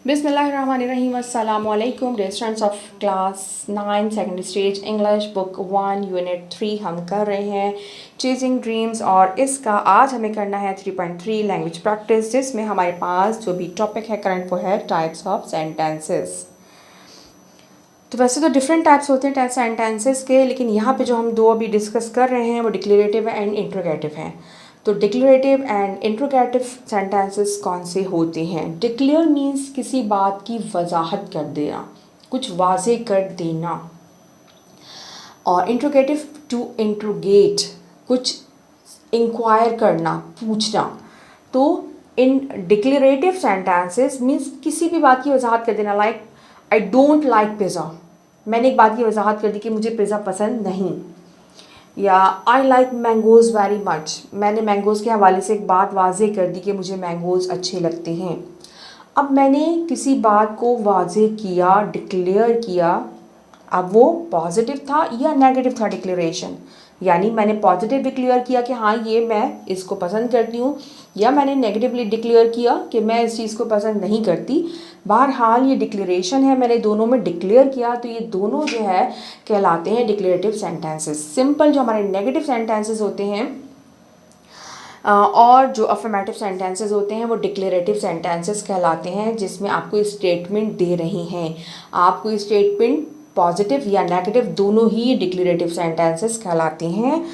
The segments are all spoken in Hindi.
बिस्मिल्लाहिर्रहमानिर्रहीम अस्सलामु अलैकुम। Restaurants of class 9 second stage English book 1 unit 3 हम कर रहे हैं चेजिंग ड्रीम्स, और इसका आज हमें करना है 3.3 लैंग्वेज प्रैक्टिस, जिसमें हमारे पास जो भी टॉपिक है करंट वो है टाइप्स ऑफ सेंटेंसेस। तो वैसे तो डिफरेंट टाइप्स होते हैं सेंटेंसेस के, लेकिन यहाँ पे जो हम दो अभी डिस्कस कर रहे हैं वो डिक्लेरेटिव एंड इंट्रोगेटिव हैं। तो डिक्लेरेटिव एंड इंट्रोगेटिव सेंटेंसेस कौन से होते हैं? डिक्लेयर मीन्स किसी बात की वजाहत कर देना, कुछ वाजे कर देना, और इंट्रोगेटिव टू इंट्रोगेट, कुछ इंक्वायर करना, पूछना। तो इन डिक्लेरेटिव सेंटेंसेस मीन्स किसी भी बात की वजाहत कर देना, like I don't like pizza, मैंने एक बात की वजाहत कर दी कि मुझे पिज़्ज़ा पसंद नहीं। या I like mangoes very much, मैंने मैंगोज़ के हवाले से एक बात वाजे कर दी कि मुझे मैंगोज़ अच्छे लगते हैं। अब मैंने किसी बात को वाजे किया, डिक्लेयर किया, अब वो पॉजिटिव था या नेगेटिव था डिक्लेरेशन। यानी मैंने पॉजिटिव डिक्लेयर किया कि हाँ ये मैं इसको पसंद करती हूँ, या मैंने नेगेटिवली डिक्लेयर किया कि मैं इस चीज़ को पसंद नहीं करती। बहरहाल ये डिक्लेरेशन है, मैंने दोनों में डिक्लेयर किया, तो ये दोनों जो है कहलाते हैं डिक्लेरेटिव सेंटेंसेस। सिंपल जो हमारे नेगेटिव सेंटेंसेस होते हैं और जो अफर्मेटिव सेंटेंसेस होते हैं वो डिक्लेरेटिव सेंटेंसेस कहलाते हैं, जिसमें आपको स्टेटमेंट दे रही हैं। आपको स्टेटमेंट पॉजिटिव या नेगेटिव दोनों ही डिक्लेरेटिव सेंटेंसेस कहलाते हैं।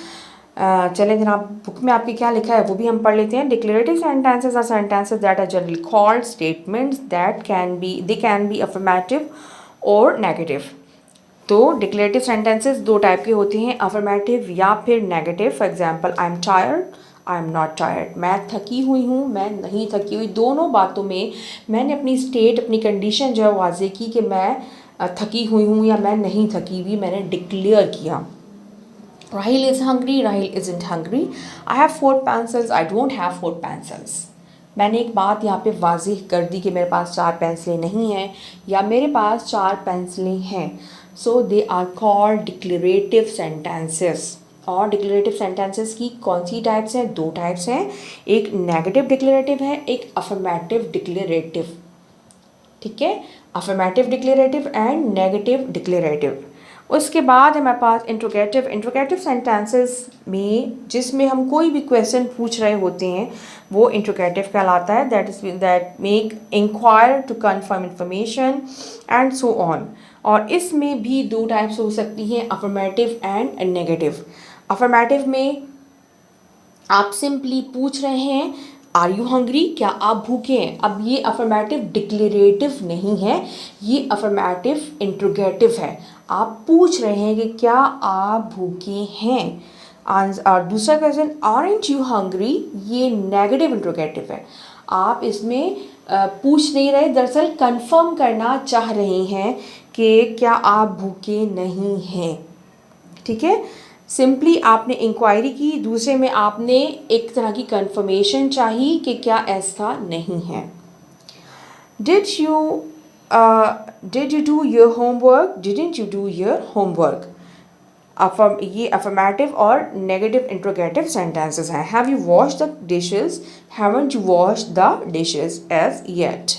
चलें जनाब, बुक में आपके क्या लिखा है वो भी हम पढ़ लेते हैं। Declarative sentences are sentences that are generally called statements that can be affirmative और नेगेटिव। तो डिक्लेरेटिव सेंटेंसेस दो टाइप के होते हैं, अफर्मेटिव या फिर negative. For example I am tired, I am not tired, मैं थकी हुई हूँ, मैं नहीं थकी हुई। दोनों बातों में मैंने अपनी स्टेट, अपनी कंडीशन जो है वाजे की कि मैं थकी हुई हूँ या मैं नहीं थकी हुई, मैंने डिक्लेयर किया। Rahil is hungry, Rahil isn't hungry. I have 4 pencils, I don't have 4 pencils. मैंने एक बात यहाँ पे वाज़ेह कर दी कि मेरे पास 4 पेंसिलें नहीं हैं या मेरे पास 4 पेंसिलें हैं। So they are called declarative sentences. और डिक्लेरेटिव सेंटेंसेस की कौन सी टाइप्स हैं? दो टाइप्स हैं, एक नेगेटिव डिक्लेरेटिव है, एक अफर्मेटिव डिक्लेरेटिव। ठीक है, affirmative declarative and negative declarative. उसके बाद हमारे पास इंट्रोगेटिव सेंटेंसेस में जिसमें हम कोई भी क्वेश्चन पूछ रहे होते हैं वो इंट्रोगेटिव कहलाता है। That make inquire to confirm information and so on. और इसमें भी दो टाइप्स हो सकती हैं, अफर्मेटिव एंड नेगेटिव। अफर्मेटिव में आप सिंपली पूछ रहे हैं आर यू हंग्री, क्या आप भूखे हैं। अब ये अफर्मेटिव डिक्लेरेटिव नहीं है, ये अफर्मेटिव इंट्रोगेटिव है। आप पूछ रहे हैं कि क्या आप भूखे हैं। और दूसरा क्वेश्चन आरंट यू हंग्री, ये नेगेटिव इंट्रोगेटिव है। आप इसमें पूछ नहीं रहे, दरअसल कंफर्म करना चाह रहे हैं कि क्या आप भूखे नहीं हैं। ठीक है, सिंपली आपने इंक्वायरी की, दूसरे में आपने एक तरह की कंफर्मेशन चाहिए कि क्या ऐसा नहीं है। Did you do your homework, didn't you do your homework. ये अफर्मेटिव और नेगेटिव इंट्रोगेटिव सेंटेंसेस हैं। Have you wash the dishes, haven't you wash the dishes as yet.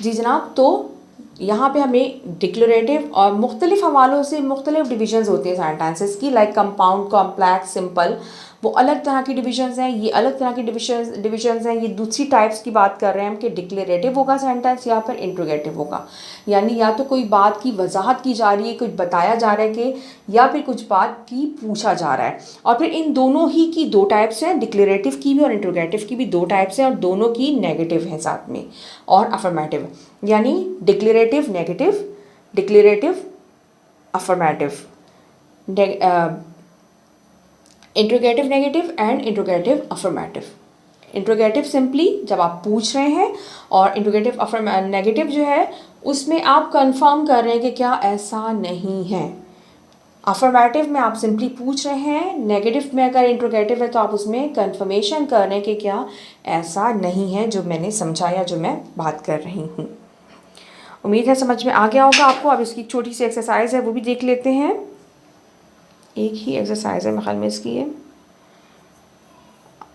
जी जनाब, तो यहाँ पे हमें डिक्लेरेटिव और मुख्तलिफ हवालों से मुख्तलिफ डिविजन्स होते हैं सेंटेंसेस की, लाइक कंपाउंड, कॉम्प्लेक्स, सिंपल, वो अलग तरह की डिविजन्स हैं, ये अलग तरह की डिविजन्स हैं। ये दूसरी टाइप्स की बात कर रहे हैं हम कि डिक्लेरेटिव होगा सेंटेंस या फिर इंट्रोगेटिव होगा। यानी या तो कोई बात की वजाहत की जा रही है, कुछ बताया जा रहा है कि, या फिर कुछ बात की पूछा जा रहा है। और फिर इन दोनों ही की दो टाइप्स हैं, डिक्लेरेटिव की भी और इंट्रोगेटिव की भी दो टाइप्स हैं, और दोनों की नेगेटिव हैं साथ में, और अफर्मेटिव। यानी declarative negative, declarative affirmative, interrogative negative and interrogative affirmative. Interrogative simply जब आप पूछ रहे हैं, और इंट्रोगेटिव नेगेटिव जो है उसमें आप कंफर्म कर रहे हैं कि क्या ऐसा नहीं है। अफर्मेटिव में आप सिंपली पूछ रहे हैं, नेगेटिव में अगर इंट्रोगेटिव है तो आप उसमें कंफर्मेशन कर रहे हैं कि क्या ऐसा नहीं है जो मैंने समझा या जो मैं बात कर रही हूँ। उम्मीद है समझ में आ गया होगा आपको। अब इसकी छोटी सी एक्सरसाइज है वो भी देख लेते हैं। एक ही एक्सरसाइज है मेरे ख्याल में इसकी है।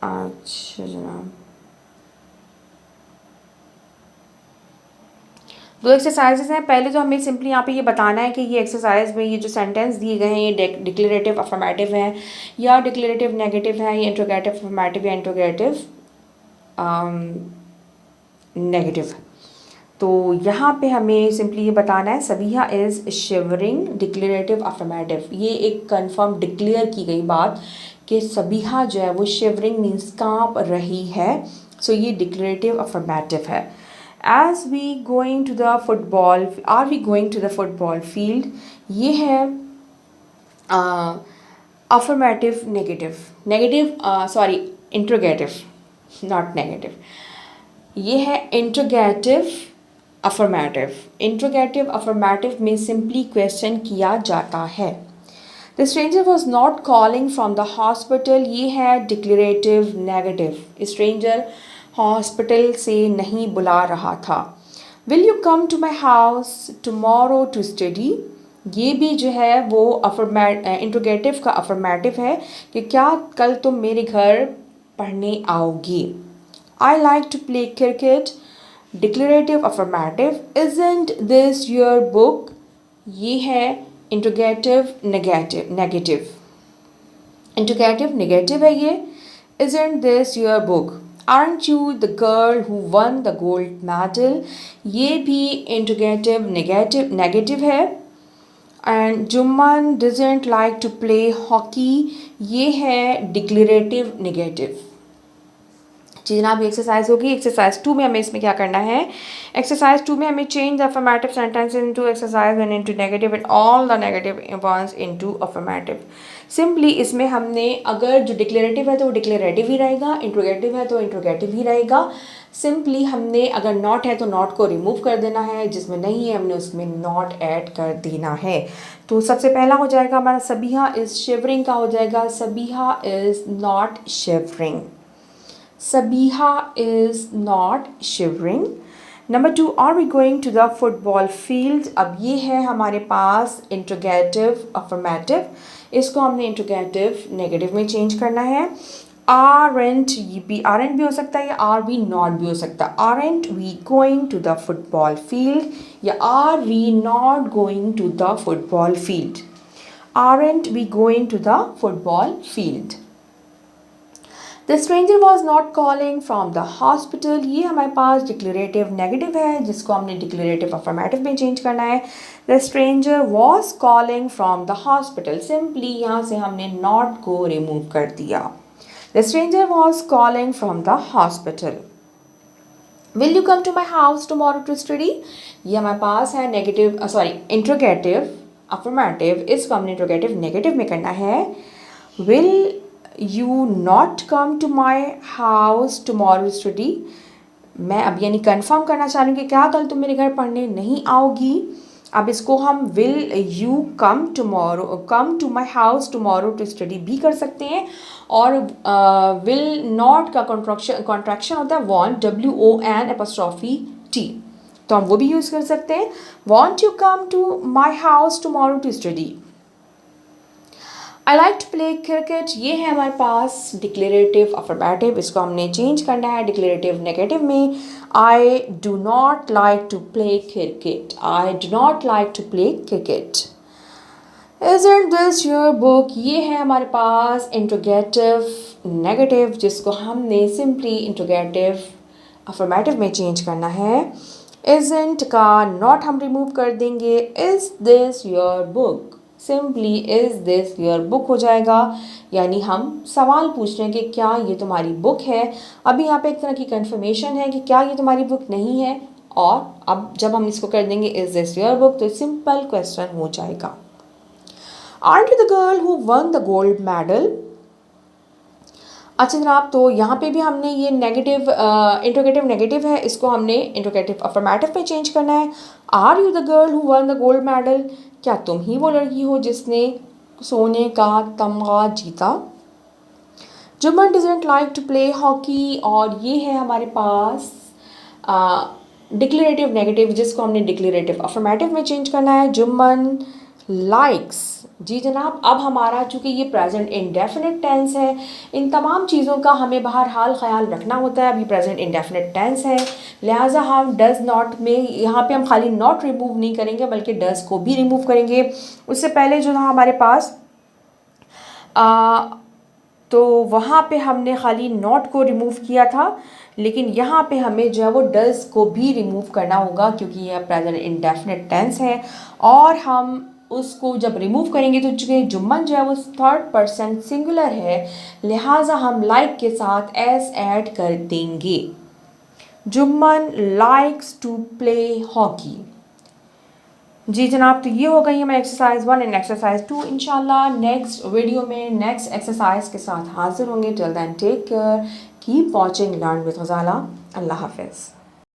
अच्छा जनाब, दो एक्सरसाइजेस हैं। पहले तो हमें सिंपली यहाँ पे ये बताना है कि ये एक्सरसाइज में ये जो सेंटेंस दिए गए हैं ये डिक्लेरेटिव अफर्मेटिव हैं या डिक्लेरेटिव नेगेटिव है, या इंट्रोगेटिव अफर्मेटिव या इंट्रोगेटिव नेगेटिव। तो यहाँ पे हमें सिंपली ये बताना है Sabiha is shivering declarative affirmative. ये एक कंफर्म डिक्लेयर की गई बात कि सबिहा जो है वो शिवरिंग मीन्स काँप रही है। सो ये डिक्लेरेटिव अफर्मेटिव है। As we going to the football, are we going to the football field, ये है affirmative negative, sorry interrogative, not negative, ये है इंट्रोगेटिव अफर्मेटिव। इंट्रोगेटिव अफर्मेटिव में सिंपली क्वेश्चन किया जाता है। The stranger was not calling from the hospital, ये है डिक्लेरेटिव नेगेटिव। स्ट्रेंजर हॉस्पिटल से नहीं बुला रहा था। Will you come to my house tomorrow to study, ये भी जो है वो इंट्रोगेटिव का अफर्मेटिव है कि क्या कल तुम मेरे घर पढ़ने आओगी। I like to play cricket, declarative affirmative, isn't this your book, ये है interrogative negative, interrogative negative है ये, isn't this your book, aren't you the girl who won the gold medal, ये भी interrogative negative है। and Juman doesn't like to play hockey, ये है declarative negative। जी जनाब, ये एक्सरसाइज होगी। एक्सरसाइज 2 में हमें इसमें क्या करना है, एक्सरसाइज 2 में हमें change the affirmative sentence into exercise and into negative and all the negative ones into affirmative. Simply इसमें हमने अगर जो डिक्लेरेटिव है तो वो डिक्लेरेटिव ही रहेगा, इंट्रोगेटिव है तो इंट्रोगेटिव ही रहेगा। सिंपली हमने अगर नॉट है तो नॉट को रिमूव कर देना है, जिसमें नहीं है हमने उसमें नॉट ऐड कर देना है। तो सबसे पहला हो जाएगा हमारा सबिहा इज़ शिवरिंग का हो जाएगा Sabiha is not shivering, Sabiha is not shivering. Number 2, are we going to the football field? अब ये है हमारे पास interrogative affirmative, इसको हमने interrogative negative में change करना है। aren't, ये भी aren't भी हो सकता है या are we not भी हो सकता है। aren't we going to the football field या are we not going to the football field, aren't we going to the football field। The stranger was not calling from the hospital, ये हमारे पास डिक्लेरेटिव नेगेटिव है जिसको हमने डिक्लेरेटिव अफर्मेटिव में चेंज करना है। The stranger was calling from the hospital, simply यहाँ से हमने not को रिमूव कर दिया। The stranger was calling from the hospital. Will you come to my house tomorrow to study, ये हमारे पास है नेगेटिव इंट्रोगेटिव अफर्मेटिव, इसको हमने इंट्रोगेटिव नेगेटिव में करना है। Will you not come to my house tomorrow to study, मैं अब यानी कंफर्म करना चाह रही हूँ कि क्या कल तुम मेरे घर पढ़ने नहीं आओगी। अब इसको हम will you come to my house tomorrow to study भी कर सकते हैं, और will not का कॉन्ट्रैक्शन होता है want, WON''T, तो हम वो भी यूज़ कर सकते हैं। want you come to my house tomorrow to study। I like to play cricket, ये है हमारे पास डिक्लेरेटिव अफर्मेटिव, इसको हमने चेंज करना है डिक्लेरेटिव नेगेटिव में। I do not like to play cricket, I do not like to play cricket। Isn't this your book, ये है हमारे पास इंट्रोगेटिव नेगेटिव जिसको हमने सिंपली इंट्रोगेटिव अफर्मेटिव में चेंज करना है। Isn't का नॉट हम रिमूव कर देंगे। Is this your book, simply is this your book हो जाएगा, यानी हम सवाल पूछ रहे हैं कि क्या ये तुम्हारी बुक है। अभी यहाँ पे एक तरह की कंफर्मेशन है कि क्या ये तुम्हारी बुक नहीं है, और अब जब हम इसको कर देंगे इज़ दिस योर बुक तो सिंपल क्वेश्चन हो जाएगा। Art you the girl who won the gold medal, अच्छा जनाब, तो यहाँ पे भी हमने ये नेगेटिव इंट्रोगेटिव नेगेटिव है, इसको हमने इंट्रोगेटिव अफर्मेटिव में चेंज करना है। Are you the girl who won the gold medal, क्या तुम ही वो लड़की हो जिसने सोने का तमगा जीता। Jumman doesn't like to play hockey, और ये है हमारे पास डिक्लेरेटिव नेगेटिव जिसको हमने डिक्लेरेटिव अफर्मेटिव में चेंज करना है। जुम्मन लाइक्स। जी जनाब, अब हमारा चूँकि ये प्रेजेंट इंडेफिनिट टेंस है, इन तमाम चीज़ों का हमें बहरहाल ख्याल रखना होता है। अभी प्रेजेंट इंडेफिनिट टेंस है, लिहाजा हम डज़ नॉट में यहाँ पे हम खाली नॉट रिमूव नहीं करेंगे बल्कि डज़ को भी रिमूव करेंगे। उससे पहले जो था हमारे पास तो वहाँ पे हमने खाली नॉट को रिमूव किया था, लेकिन यहाँ पे हमें जो है वो डज़ को भी रिमूव करना होगा क्योंकि यह प्रेजेंट इंडेफिनिट टेंस है। और हम उसको जब रिमूव करेंगे तो चूँकि जुम्मन जो है वो थर्ड पर्सन सिंगुलर है, लिहाजा हम लाइक के साथ एस ऐड कर देंगे। Jumman likes to play hockey. जी जनाब, तो ये हो गई हमें एक्सरसाइज 1 एंड एक्सरसाइज 2। इंशाल्लाह नेक्स्ट वीडियो में नेक्स्ट एक्सरसाइज के साथ हाजिर होंगे। Till then take care, keep watching learn with Ghazala. अल्लाह हाफिज़।